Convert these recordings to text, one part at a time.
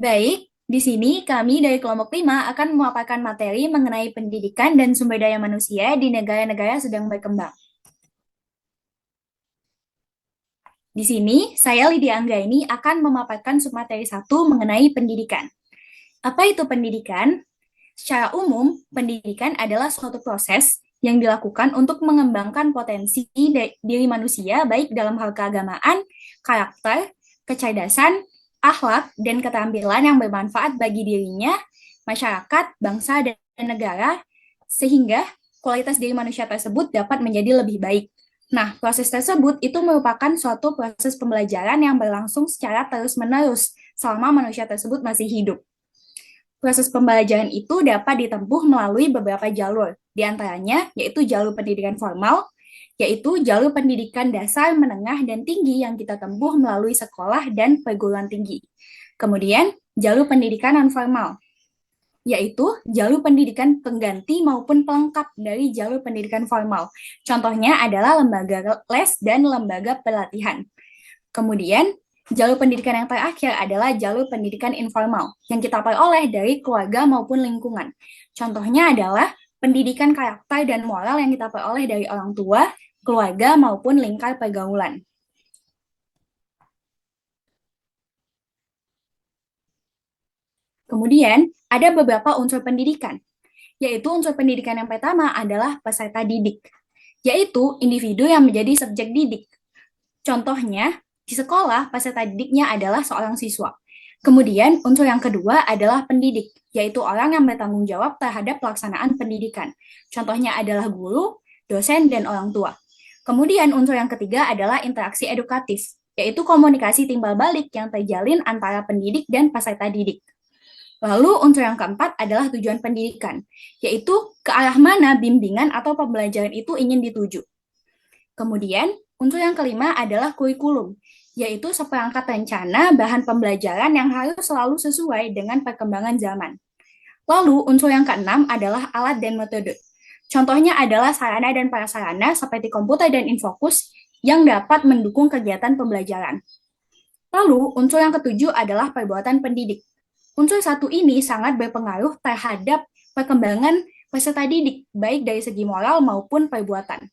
Baik, di sini kami dari kelompok 5 akan memaparkan materi mengenai pendidikan dan sumber daya manusia di negara-negara sedang berkembang. Di sini, saya Lydia Anggraini akan memaparkan submateri 1 mengenai pendidikan. Apa itu pendidikan? Secara umum, pendidikan adalah suatu proses yang dilakukan untuk mengembangkan potensi diri manusia baik dalam hal keagamaan, karakter, kecerdasan, akhlak, dan keterampilan yang bermanfaat bagi dirinya, masyarakat, bangsa, dan negara, sehingga kualitas diri manusia tersebut dapat menjadi lebih baik. Nah, proses tersebut itu merupakan suatu proses pembelajaran yang berlangsung secara terus-menerus selama manusia tersebut masih hidup. Proses pembelajaran itu dapat ditempuh melalui beberapa jalur, di antaranya yaitu jalur pendidikan formal, yaitu jalur pendidikan dasar, menengah, dan tinggi yang kita tempuh melalui sekolah dan perguruan tinggi. Kemudian, jalur pendidikan non-formal, yaitu jalur pendidikan pengganti maupun pelengkap dari jalur pendidikan formal. Contohnya adalah lembaga les dan lembaga pelatihan. Kemudian, jalur pendidikan yang terakhir adalah jalur pendidikan informal yang kita peroleh dari keluarga maupun lingkungan. Contohnya adalah pendidikan karakter dan moral yang kita peroleh dari orang tua, keluarga, maupun lingkar pergaulan. Kemudian, ada beberapa unsur pendidikan, yaitu unsur pendidikan yang pertama adalah peserta didik, yaitu individu yang menjadi subjek didik. Contohnya, di sekolah, peserta didiknya adalah seorang siswa. Kemudian, unsur yang kedua adalah pendidik, yaitu orang yang bertanggung jawab terhadap pelaksanaan pendidikan. Contohnya adalah guru, dosen, dan orang tua. Kemudian, unsur yang ketiga adalah interaksi edukatif, yaitu komunikasi timbal balik yang terjalin antara pendidik dan peserta didik. Lalu unsur yang keempat adalah tujuan pendidikan, yaitu ke arah mana bimbingan atau pembelajaran itu ingin dituju. Kemudian, unsur yang kelima adalah kurikulum, yaitu seperangkat rencana bahan pembelajaran yang harus selalu sesuai dengan perkembangan zaman. Lalu, unsur yang keenam adalah alat dan metode. Contohnya adalah sarana dan prasarana seperti komputer dan infokus yang dapat mendukung kegiatan pembelajaran. Lalu, unsur yang ketujuh adalah perbuatan pendidik. Unsur satu ini sangat berpengaruh terhadap perkembangan peserta didik, baik dari segi moral maupun perbuatan.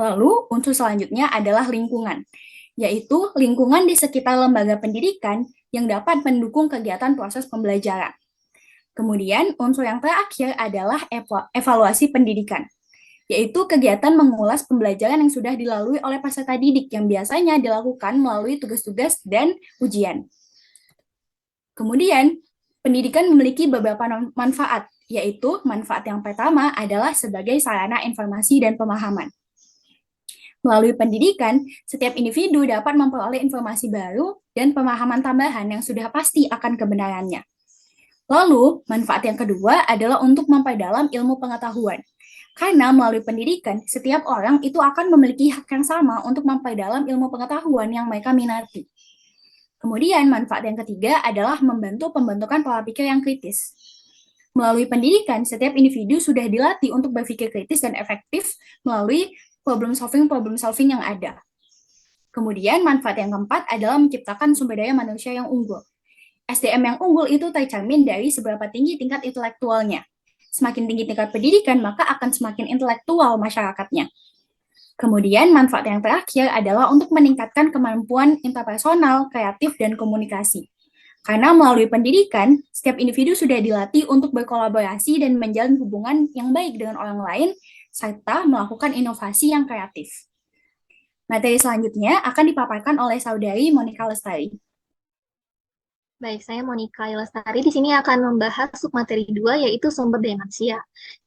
Lalu, unsur selanjutnya adalah lingkungan, yaitu lingkungan di sekitar lembaga pendidikan yang dapat mendukung kegiatan proses pembelajaran. Kemudian, unsur yang terakhir adalah evaluasi pendidikan, yaitu kegiatan mengulas pembelajaran yang sudah dilalui oleh peserta didik yang biasanya dilakukan melalui tugas-tugas dan ujian. Kemudian, pendidikan memiliki beberapa manfaat, yaitu manfaat yang pertama adalah sebagai sarana informasi dan pemahaman. Melalui pendidikan, setiap individu dapat memperoleh informasi baru dan pemahaman tambahan yang sudah pasti akan kebenarannya. Lalu, manfaat yang kedua adalah untuk memperdalam ilmu pengetahuan. Karena melalui pendidikan, setiap orang itu akan memiliki hak yang sama untuk memperdalam ilmu pengetahuan yang mereka minati. Kemudian, manfaat yang ketiga adalah membantu pembentukan pola pikir yang kritis. Melalui pendidikan, setiap individu sudah dilatih untuk berpikir kritis dan efektif melalui problem solving yang ada. Kemudian, manfaat yang keempat adalah menciptakan sumber daya manusia yang unggul. SDM yang unggul itu tercermin dari seberapa tinggi tingkat intelektualnya. Semakin tinggi tingkat pendidikan, maka akan semakin intelektual masyarakatnya. Kemudian, manfaat yang terakhir adalah untuk meningkatkan kemampuan interpersonal, kreatif, dan komunikasi. Karena melalui pendidikan, setiap individu sudah dilatih untuk berkolaborasi dan menjalin hubungan yang baik dengan orang lain, serta melakukan inovasi yang kreatif. Materi selanjutnya akan dipaparkan oleh saudari Monica Lestari. Baik, saya Monica Lestari di sini akan membahas submateri 2 yaitu sumber daya manusia.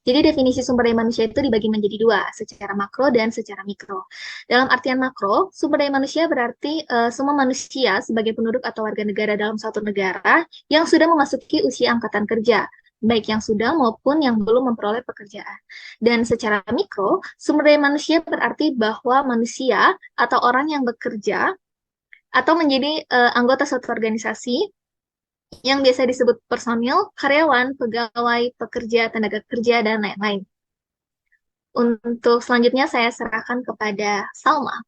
Jadi definisi sumber daya manusia itu dibagi menjadi dua, secara makro dan secara mikro. Dalam artian makro, sumber daya manusia berarti semua manusia sebagai penduduk atau warga negara dalam suatu negara yang sudah memasuki usia angkatan kerja, baik yang sudah maupun yang belum memperoleh pekerjaan. Dan secara mikro, sumber daya manusia berarti bahwa manusia atau orang yang bekerja atau menjadi anggota suatu organisasi yang biasa disebut personil, karyawan, pegawai, pekerja, tenaga kerja, dan lain-lain. Untuk selanjutnya saya serahkan kepada Salma.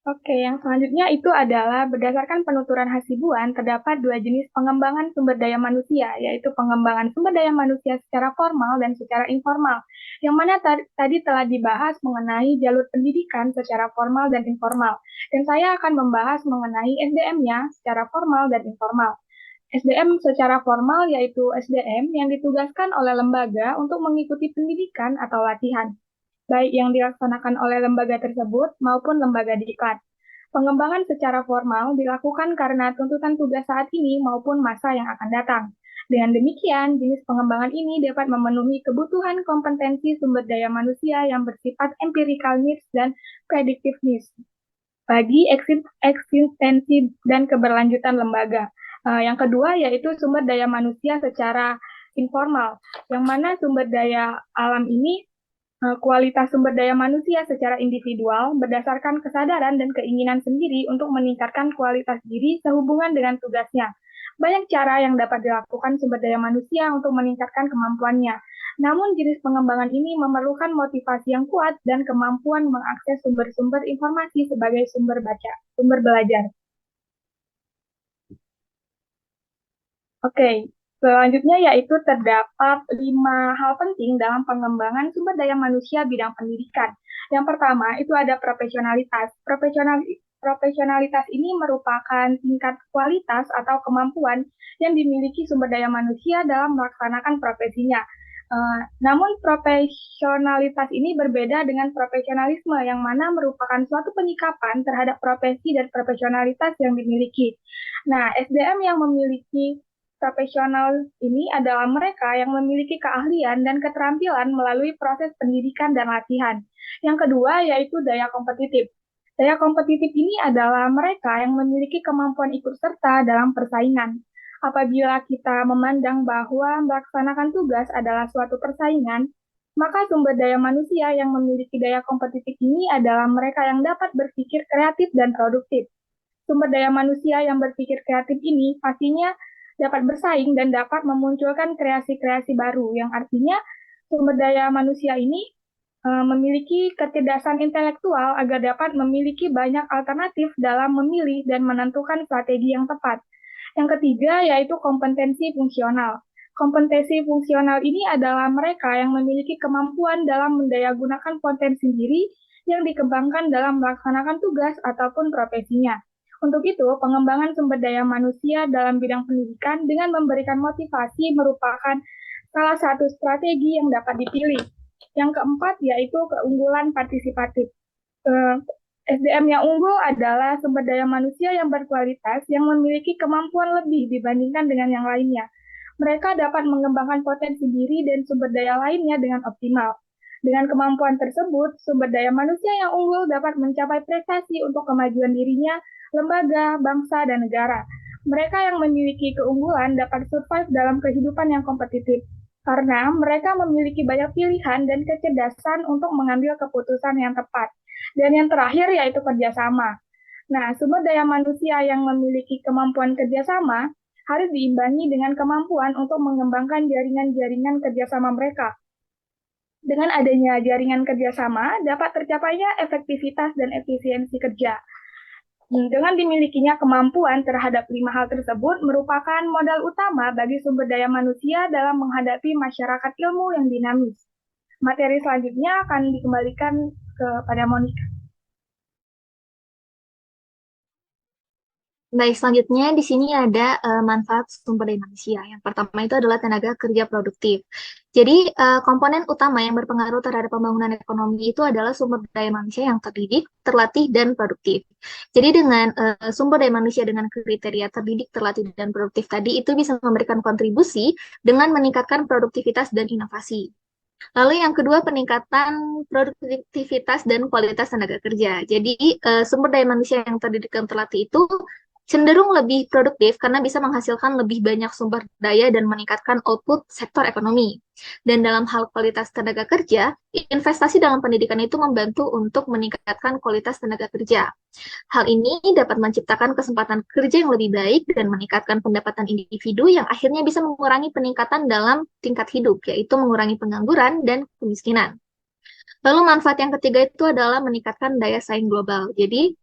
Oke, yang selanjutnya itu adalah berdasarkan penuturan Hasibuan, terdapat dua jenis pengembangan sumber daya manusia, yaitu pengembangan sumber daya manusia secara formal dan secara informal, yang mana tadi telah dibahas mengenai jalur pendidikan secara formal dan informal. Dan saya akan membahas mengenai SDM-nya secara formal dan informal. SDM secara formal yaitu SDM yang ditugaskan oleh lembaga untuk mengikuti pendidikan atau latihan, baik yang dilaksanakan oleh lembaga tersebut maupun lembaga diklat. Pengembangan secara formal dilakukan karena tuntutan tugas saat ini maupun masa yang akan datang. Dengan demikian, jenis pengembangan ini dapat memenuhi kebutuhan kompetensi sumber daya manusia yang bersifat empirical needs dan predictive needs bagi eksistensi dan keberlanjutan lembaga. Yang kedua yaitu sumber daya manusia secara informal, yang mana sumber daya alam ini kualitas sumber daya manusia secara individual berdasarkan kesadaran dan keinginan sendiri untuk meningkatkan kualitas diri sehubungan dengan tugasnya. Banyak cara yang dapat dilakukan sumber daya manusia untuk meningkatkan kemampuannya. Namun jenis pengembangan ini memerlukan motivasi yang kuat dan kemampuan mengakses sumber-sumber informasi sebagai sumber belajar. Oke, selanjutnya yaitu terdapat 5 hal penting dalam pengembangan sumber daya manusia bidang pendidikan. Yang pertama itu ada profesionalitas. Profesionalitas ini merupakan tingkat kualitas atau kemampuan yang dimiliki sumber daya manusia dalam melaksanakan profesinya. Namun profesionalitas ini berbeda dengan profesionalisme yang mana merupakan suatu penyikapan terhadap profesi dan profesionalitas yang dimiliki. Nah, SDM yang memiliki profesional ini adalah mereka yang memiliki keahlian dan keterampilan melalui proses pendidikan dan latihan. Yang kedua yaitu daya kompetitif. Daya kompetitif ini adalah mereka yang memiliki kemampuan ikut serta dalam persaingan. Apabila kita memandang bahwa melaksanakan tugas adalah suatu persaingan, maka sumber daya manusia yang memiliki daya kompetitif ini adalah mereka yang dapat berpikir kreatif dan produktif. Sumber daya manusia yang berpikir kreatif ini pastinya dapat bersaing dan dapat memunculkan kreasi-kreasi baru, yang artinya sumber daya manusia ini memiliki kecerdasan intelektual agar dapat memiliki banyak alternatif dalam memilih dan menentukan strategi yang tepat. Yang ketiga yaitu kompetensi fungsional. Kompetensi fungsional ini adalah mereka yang memiliki kemampuan dalam mendayagunakan potensi diri yang dikembangkan dalam melaksanakan tugas ataupun profesinya. Untuk itu, pengembangan sumber daya manusia dalam bidang pendidikan dengan memberikan motivasi merupakan salah satu strategi yang dapat dipilih. Yang keempat yaitu keunggulan partisipatif. SDM yang unggul adalah sumber daya manusia yang berkualitas yang memiliki kemampuan lebih dibandingkan dengan yang lainnya. Mereka dapat mengembangkan potensi diri dan sumber daya lainnya dengan optimal. Dengan kemampuan tersebut, sumber daya manusia yang unggul dapat mencapai prestasi untuk kemajuan dirinya, lembaga, bangsa, dan negara. Mereka yang memiliki keunggulan dapat survive dalam kehidupan yang kompetitif, karena mereka memiliki banyak pilihan dan kecerdasan untuk mengambil keputusan yang tepat. Dan yang terakhir yaitu kerjasama. Nah, sumber daya manusia yang memiliki kemampuan kerjasama harus diimbangi dengan kemampuan untuk mengembangkan jaringan-jaringan kerjasama mereka. Dengan adanya jaringan kerjasama, dapat tercapainya efektivitas dan efisiensi kerja. Dengan dimilikinya kemampuan terhadap 5 hal tersebut merupakan modal utama bagi sumber daya manusia dalam menghadapi masyarakat ilmu yang dinamis. Materi selanjutnya akan dikembalikan kepada Monica. Baik, selanjutnya di sini ada manfaat sumber daya manusia. Yang pertama itu adalah tenaga kerja produktif. Jadi, komponen utama yang berpengaruh terhadap pembangunan ekonomi itu adalah sumber daya manusia yang terdidik, terlatih, dan produktif. Jadi, dengan sumber daya manusia dengan kriteria terdidik, terlatih, dan produktif tadi, itu bisa memberikan kontribusi dengan meningkatkan produktivitas dan inovasi. Lalu yang kedua, peningkatan produktivitas dan kualitas tenaga kerja. Jadi, sumber daya manusia yang terdidik dan terlatih itu cenderung lebih produktif karena bisa menghasilkan lebih banyak sumber daya dan meningkatkan output sektor ekonomi. Dan dalam hal kualitas tenaga kerja, investasi dalam pendidikan itu membantu untuk meningkatkan kualitas tenaga kerja. Hal ini dapat menciptakan kesempatan kerja yang lebih baik dan meningkatkan pendapatan individu yang akhirnya bisa mengurangi peningkatan dalam tingkat hidup, yaitu mengurangi pengangguran dan kemiskinan. Lalu manfaat yang ketiga itu adalah meningkatkan daya saing global. Jadi,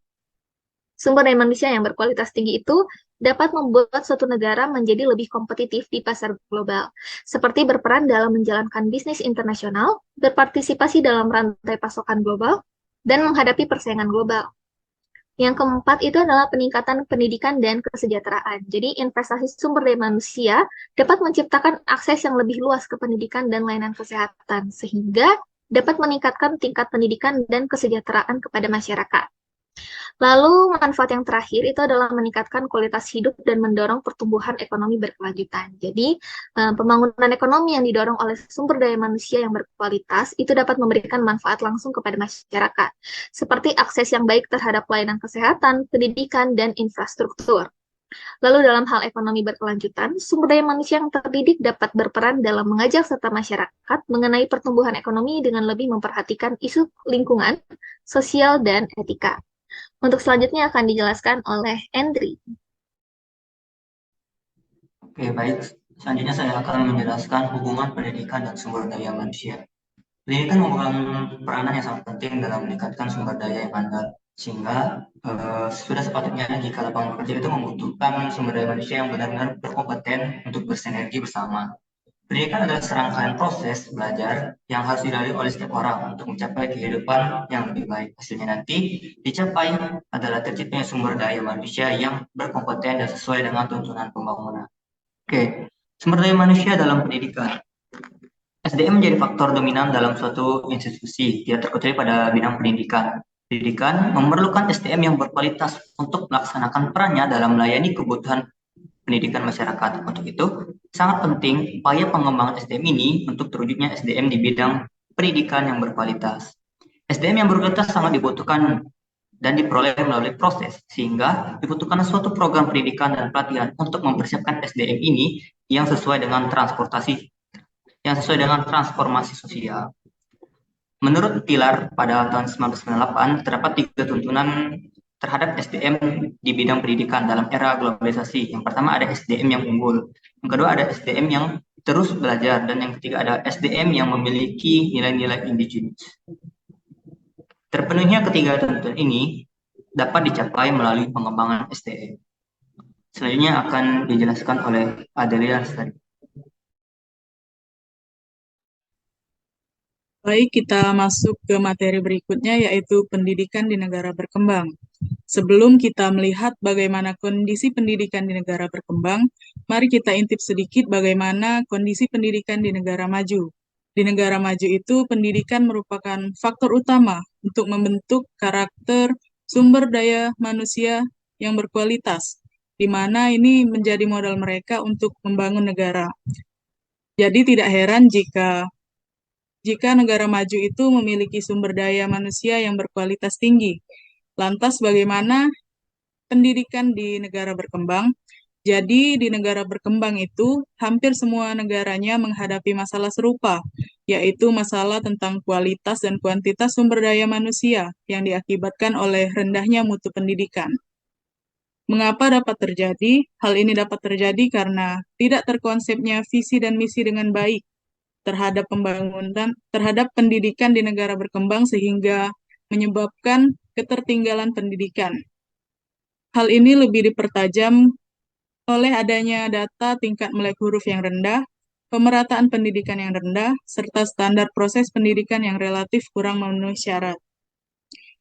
Sumber daya manusia yang berkualitas tinggi itu dapat membuat suatu negara menjadi lebih kompetitif di pasar global, seperti berperan dalam menjalankan bisnis internasional, berpartisipasi dalam rantai pasokan global, dan menghadapi persaingan global. Yang keempat itu adalah peningkatan pendidikan dan kesejahteraan. Jadi, investasi sumber daya manusia dapat menciptakan akses yang lebih luas ke pendidikan dan layanan kesehatan, sehingga dapat meningkatkan tingkat pendidikan dan kesejahteraan kepada masyarakat. Lalu, manfaat yang terakhir itu adalah meningkatkan kualitas hidup dan mendorong pertumbuhan ekonomi berkelanjutan. Jadi, pembangunan ekonomi yang didorong oleh sumber daya manusia yang berkualitas itu dapat memberikan manfaat langsung kepada masyarakat, seperti akses yang baik terhadap pelayanan kesehatan, pendidikan, dan infrastruktur. Lalu dalam hal ekonomi berkelanjutan, sumber daya manusia yang terdidik dapat berperan dalam mengajak serta masyarakat mengenai pertumbuhan ekonomi dengan lebih memperhatikan isu lingkungan, sosial, dan etika. Untuk selanjutnya akan dijelaskan oleh Andri. Oke, baik. Selanjutnya saya akan menjelaskan hubungan pendidikan dan sumber daya manusia. Pendidikan memegang peranan yang sangat penting dalam meningkatkan sumber daya yang andal, sehingga sudah sepatutnya jika lapangan kerja itu membutuhkan sumber daya manusia yang benar-benar berkompeten untuk bersinergi bersama. Pendidikan adalah serangkaian proses belajar yang harus dilalui oleh setiap orang untuk mencapai kehidupan yang lebih baik. Hasilnya nanti dicapai adalah terciptanya sumber daya manusia yang berkompeten dan sesuai dengan tuntunan pembangunan. Oke, sumber daya manusia dalam pendidikan. SDM menjadi faktor dominan dalam suatu institusi, tidak terkecuali pada bidang pendidikan. Pendidikan memerlukan SDM yang berkualitas untuk melaksanakan perannya dalam melayani kebutuhan pendidikan masyarakat. Untuk itu, sangat penting upaya pengembangan SDM ini untuk terwujudnya SDM di bidang pendidikan yang berkualitas. SDM yang berkualitas sangat dibutuhkan dan diperoleh melalui proses, sehingga dibutuhkan suatu program pendidikan dan pelatihan untuk mempersiapkan SDM ini yang sesuai dengan transformasi sosial. Menurut Pilar pada tahun 1998, terdapat 3 tuntunan terhadap SDM di bidang pendidikan dalam era globalisasi. Yang pertama ada SDM yang unggul, yang kedua ada SDM yang terus belajar, dan yang ketiga ada SDM yang memiliki nilai-nilai indigenous. Terpenuhnya ketiga tuntutan ini dapat dicapai melalui pengembangan SDM. Selanjutnya akan dijelaskan oleh Adelia Lestari. Baik, kita masuk ke materi berikutnya, yaitu pendidikan di negara berkembang. Sebelum kita melihat bagaimana kondisi pendidikan di negara berkembang, mari kita intip sedikit bagaimana kondisi pendidikan di negara maju. Di negara maju itu, pendidikan merupakan faktor utama untuk membentuk karakter sumber daya manusia yang berkualitas, di mana ini menjadi modal mereka untuk membangun negara. Jadi tidak heran jika negara maju itu memiliki sumber daya manusia yang berkualitas tinggi. Lantas bagaimana pendidikan di negara berkembang? Jadi di negara berkembang itu hampir semua negaranya menghadapi masalah serupa, yaitu masalah tentang kualitas dan kuantitas sumber daya manusia yang diakibatkan oleh rendahnya mutu pendidikan. Mengapa dapat terjadi? Hal ini dapat terjadi karena tidak terkonsepnya visi dan misi dengan baik terhadap pendidikan di negara berkembang, sehingga menyebabkan ketertinggalan pendidikan. Hal ini lebih dipertajam oleh adanya data tingkat melek huruf yang rendah, pemerataan pendidikan yang rendah, serta standar proses pendidikan yang relatif kurang memenuhi syarat.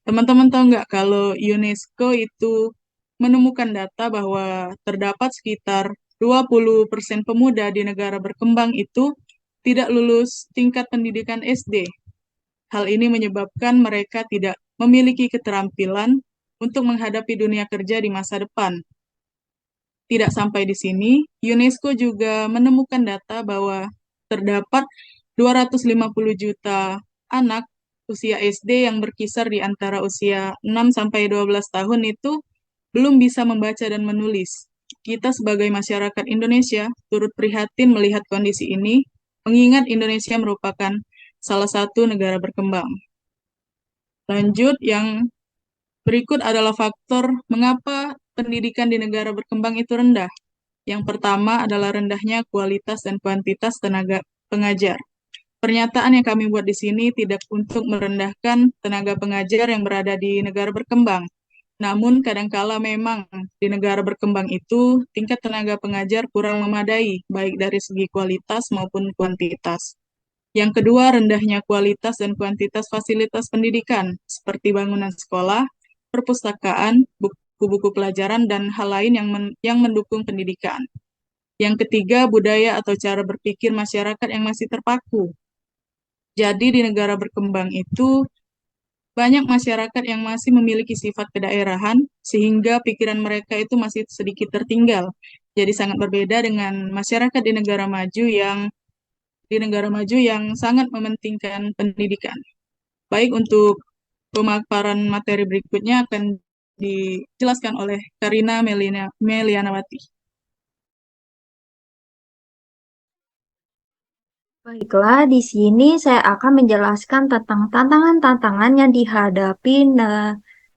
Teman-teman tahu nggak kalau UNESCO itu menemukan data bahwa terdapat sekitar 20% pemuda di negara berkembang itu tidak lulus tingkat pendidikan SD. Hal ini menyebabkan mereka tidak memiliki keterampilan untuk menghadapi dunia kerja di masa depan. Tidak sampai di sini, UNESCO juga menemukan data bahwa terdapat 250 juta anak usia SD yang berkisar di antara usia 6-12 tahun itu belum bisa membaca dan menulis. Kita sebagai masyarakat Indonesia turut prihatin melihat kondisi ini, mengingat Indonesia merupakan salah satu negara berkembang. Lanjut, yang berikut adalah faktor mengapa pendidikan di negara berkembang itu rendah. Yang pertama adalah rendahnya kualitas dan kuantitas tenaga pengajar. Pernyataan yang kami buat di sini tidak untuk merendahkan tenaga pengajar yang berada di negara berkembang. Namun kadangkala memang di negara berkembang itu tingkat tenaga pengajar kurang memadai, baik dari segi kualitas maupun kuantitas. Yang kedua, rendahnya kualitas dan kuantitas fasilitas pendidikan, seperti bangunan sekolah, perpustakaan, buku-buku pelajaran, dan hal lain yang mendukung pendidikan. Yang ketiga, budaya atau cara berpikir masyarakat yang masih terpaku. Jadi di negara berkembang itu banyak masyarakat yang masih memiliki sifat kedaerahan, sehingga pikiran mereka itu masih sedikit tertinggal. Jadi sangat berbeda dengan masyarakat di negara maju yang sangat mementingkan pendidikan. Baik, untuk pemaparan materi berikutnya akan dijelaskan oleh Karina Melianawati. Baiklah, di sini saya akan menjelaskan tentang tantangan-tantangan yang dihadapi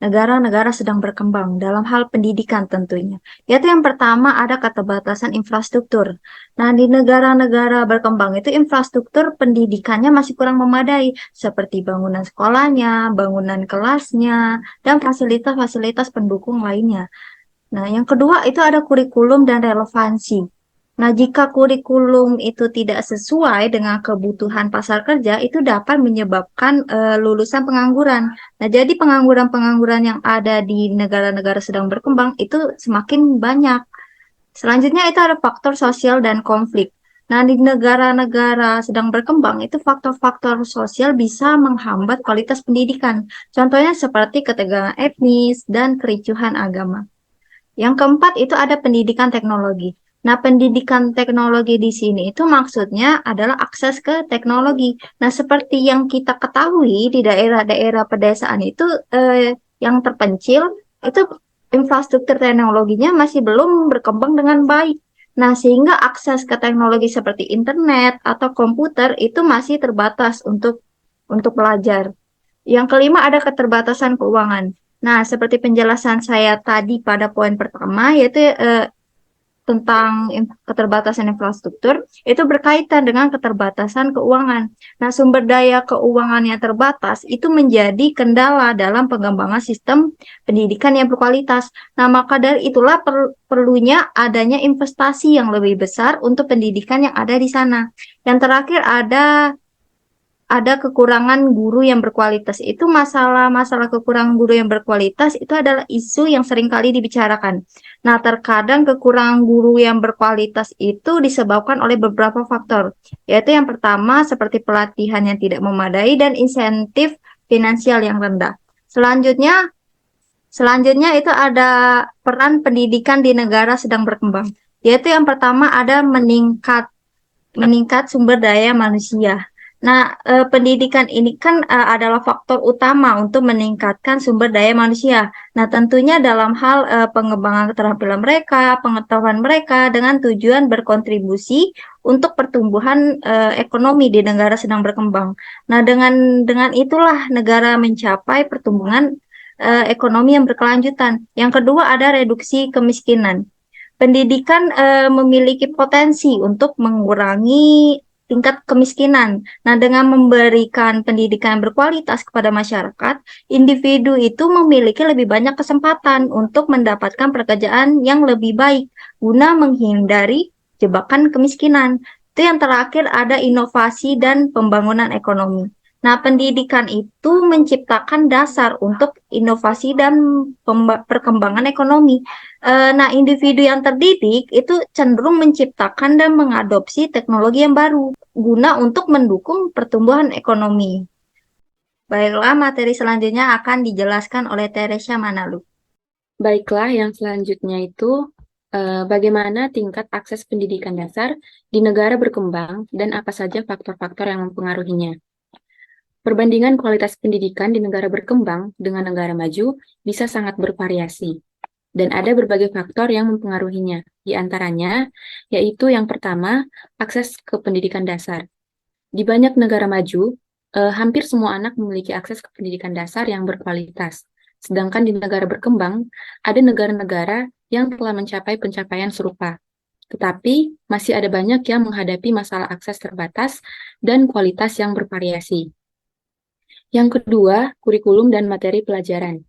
negara-negara sedang berkembang dalam hal pendidikan tentunya. Yaitu yang pertama ada keterbatasan infrastruktur. Nah, di negara-negara berkembang itu infrastruktur pendidikannya masih kurang memadai, seperti bangunan sekolahnya, bangunan kelasnya, dan fasilitas-fasilitas pendukung lainnya. Nah, yang kedua itu ada kurikulum dan relevansi. Nah, jika kurikulum itu tidak sesuai dengan kebutuhan pasar kerja, itu dapat menyebabkan lulusan pengangguran. Nah, jadi pengangguran-pengangguran yang ada di negara-negara sedang berkembang itu semakin banyak. Selanjutnya itu ada faktor sosial dan konflik. Nah, di negara-negara sedang berkembang itu faktor-faktor sosial bisa menghambat kualitas pendidikan. Contohnya seperti ketegangan etnis dan kericuhan agama. Yang keempat itu ada pendidikan teknologi. Nah, pendidikan teknologi di sini itu maksudnya adalah akses ke teknologi. Nah, seperti yang kita ketahui di daerah-daerah pedesaan itu yang terpencil itu infrastruktur teknologinya masih belum berkembang dengan baik. Nah, sehingga akses ke teknologi seperti internet atau komputer itu masih terbatas untuk pelajar. Yang kelima ada keterbatasan keuangan. Nah, seperti penjelasan saya tadi pada poin pertama, yaitu tentang keterbatasan infrastruktur, itu berkaitan dengan keterbatasan keuangan. Nah, sumber daya keuangan yang terbatas itu menjadi kendala dalam pengembangan sistem pendidikan yang berkualitas. Nah, maka dari itulah perlunya adanya investasi yang lebih besar untuk pendidikan yang ada di sana. Yang terakhir ada kekurangan guru yang berkualitas. Itu masalah kekurangan guru yang berkualitas itu adalah isu yang sering kali dibicarakan. Nah, terkadang kekurangan guru yang berkualitas itu disebabkan oleh beberapa faktor, yaitu yang pertama seperti pelatihan yang tidak memadai dan insentif finansial yang rendah. Selanjutnya itu ada peran pendidikan di negara sedang berkembang, yaitu yang pertama ada meningkat sumber daya manusia. Nah, pendidikan ini kan adalah faktor utama untuk meningkatkan sumber daya manusia. Nah, tentunya dalam hal pengembangan keterampilan mereka, pengetahuan mereka dengan tujuan berkontribusi untuk pertumbuhan ekonomi di negara sedang berkembang. Nah, dengan itulah negara mencapai pertumbuhan ekonomi yang berkelanjutan. Yang kedua ada reduksi kemiskinan. Pendidikan memiliki potensi untuk mengurangi tingkat kemiskinan. Nah, dengan memberikan pendidikan berkualitas kepada masyarakat, individu itu memiliki lebih banyak kesempatan untuk mendapatkan pekerjaan yang lebih baik guna menghindari jebakan kemiskinan. Itu yang terakhir ada inovasi dan pembangunan ekonomi. Nah, pendidikan itu menciptakan dasar untuk inovasi dan perkembangan ekonomi. Nah, individu yang terdidik itu cenderung menciptakan dan mengadopsi teknologi yang baru guna untuk mendukung pertumbuhan ekonomi. Baiklah, materi selanjutnya akan dijelaskan oleh Teresia Manalu. Baiklah, yang selanjutnya itu bagaimana tingkat akses pendidikan dasar di negara berkembang dan apa saja faktor-faktor yang mempengaruhinya. Perbandingan kualitas pendidikan di negara berkembang dengan negara maju bisa sangat bervariasi, dan ada berbagai faktor yang mempengaruhinya. Di antaranya, yaitu yang pertama, akses ke pendidikan dasar. Di banyak negara maju, hampir semua anak memiliki akses ke pendidikan dasar yang berkualitas. Sedangkan di negara berkembang, ada negara-negara yang telah mencapai pencapaian serupa. Tetapi, masih ada banyak yang menghadapi masalah akses terbatas dan kualitas yang bervariasi. Yang kedua, kurikulum dan materi pelajaran.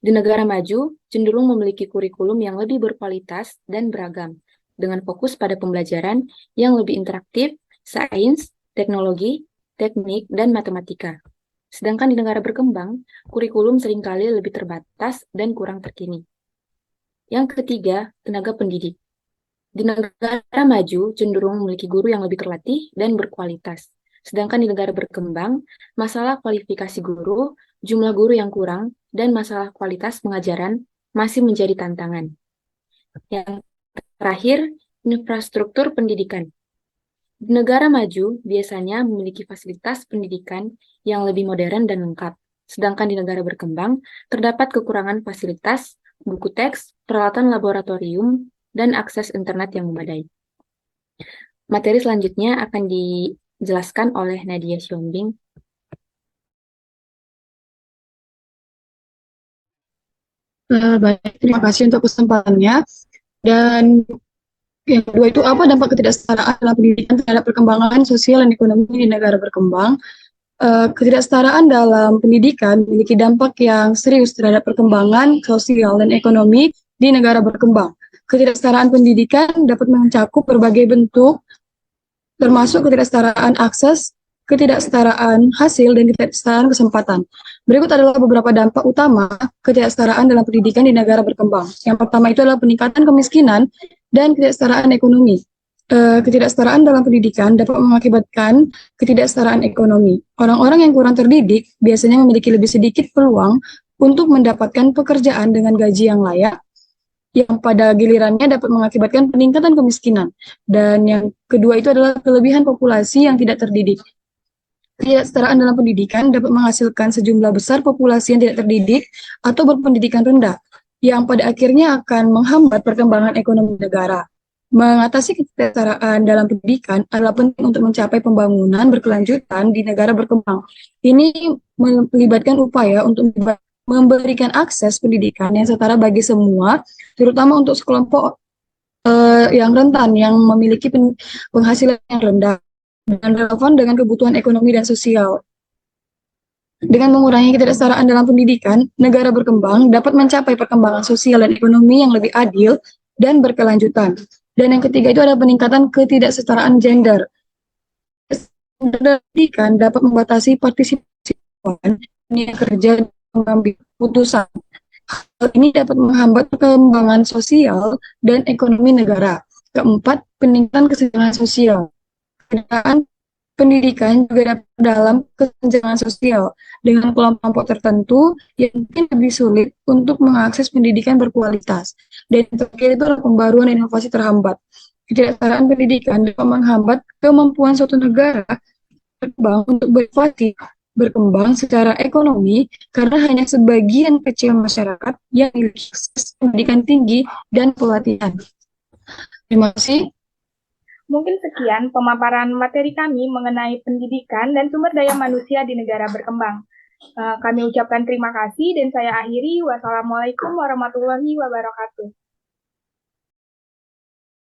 Di negara maju, cenderung memiliki kurikulum yang lebih berkualitas dan beragam, dengan fokus pada pembelajaran yang lebih interaktif, sains, teknologi, teknik, dan matematika. Sedangkan di negara berkembang, kurikulum seringkali lebih terbatas dan kurang terkini. Yang ketiga, tenaga pendidik. Di negara maju, cenderung memiliki guru yang lebih terlatih dan berkualitas. Sedangkan di negara berkembang, masalah kualifikasi guru, jumlah guru yang kurang, dan masalah kualitas pengajaran masih menjadi tantangan. Yang terakhir, infrastruktur pendidikan. Di negara maju, biasanya memiliki fasilitas pendidikan yang lebih modern dan lengkap. Sedangkan di negara berkembang, terdapat kekurangan fasilitas, buku teks, peralatan laboratorium, dan akses internet yang memadai. Materi selanjutnya akan dijelaskan oleh Nadia Siombing. Baik, terima kasih untuk kesempatannya. Dan yang kedua itu apa dampak ketidaksetaraan dalam pendidikan terhadap perkembangan sosial dan ekonomi di negara berkembang? Ketidaksetaraan dalam pendidikan memiliki dampak yang serius terhadap perkembangan sosial dan ekonomi di negara berkembang. Ketidaksetaraan pendidikan dapat mencakup berbagai bentuk, termasuk ketidaksetaraan akses, ketidaksetaraan hasil, dan ketidaksetaraan kesempatan. Berikut adalah beberapa dampak utama ketidaksetaraan dalam pendidikan di negara berkembang. Yang pertama itu adalah peningkatan kemiskinan dan ketidaksetaraan ekonomi. Ketidaksetaraan dalam pendidikan dapat mengakibatkan ketidaksetaraan ekonomi. Orang-orang yang kurang terdidik biasanya memiliki lebih sedikit peluang untuk mendapatkan pekerjaan dengan gaji yang layak, yang pada gilirannya dapat mengakibatkan peningkatan kemiskinan. Dan yang kedua itu adalah kelebihan populasi yang tidak terdidik. Ketidaksetaraan dalam pendidikan dapat menghasilkan sejumlah besar populasi yang tidak terdidik atau berpendidikan rendah, yang pada akhirnya akan menghambat perkembangan ekonomi negara. Mengatasi ketidaksetaraan dalam pendidikan adalah penting untuk mencapai pembangunan berkelanjutan di negara berkembang. Ini melibatkan upaya untuk memberikan akses pendidikan yang setara bagi semua, terutama untuk sekelompok yang rentan, yang memiliki penghasilan yang rendah dan relevan dengan kebutuhan ekonomi dan sosial. Dengan mengurangi ketidaksetaraan dalam pendidikan, negara berkembang dapat mencapai perkembangan sosial dan ekonomi yang lebih adil dan berkelanjutan. Dan yang ketiga itu adalah peningkatan ketidaksetaraan gender. Pendidikan dapat membatasi partisipasi dunia kerja dan mengambil keputusan. Hal ini dapat menghambat perkembangan sosial dan ekonomi negara. Keempat, peningkatan kesenjangan sosial. Pendidikan juga dapat dalam kesenjangan sosial dengan kelompok tertentu yang mungkin lebih sulit untuk mengakses pendidikan berkualitas. Dan yang terakhir itu adalah pembaruan dan inovasi terhambat. Ketidaksetaraan pendidikan dapat menghambat kemampuan suatu negara berkembang untuk berinovasi, berkembang secara ekonomi karena hanya sebagian kecil masyarakat yang memiliki akses pendidikan tinggi dan pelatihan. Terima kasih. Mungkin sekian pemaparan materi kami mengenai pendidikan dan sumber daya manusia di negara berkembang. Kami ucapkan terima kasih dan saya akhiri. Wassalamualaikum warahmatullahi wabarakatuh.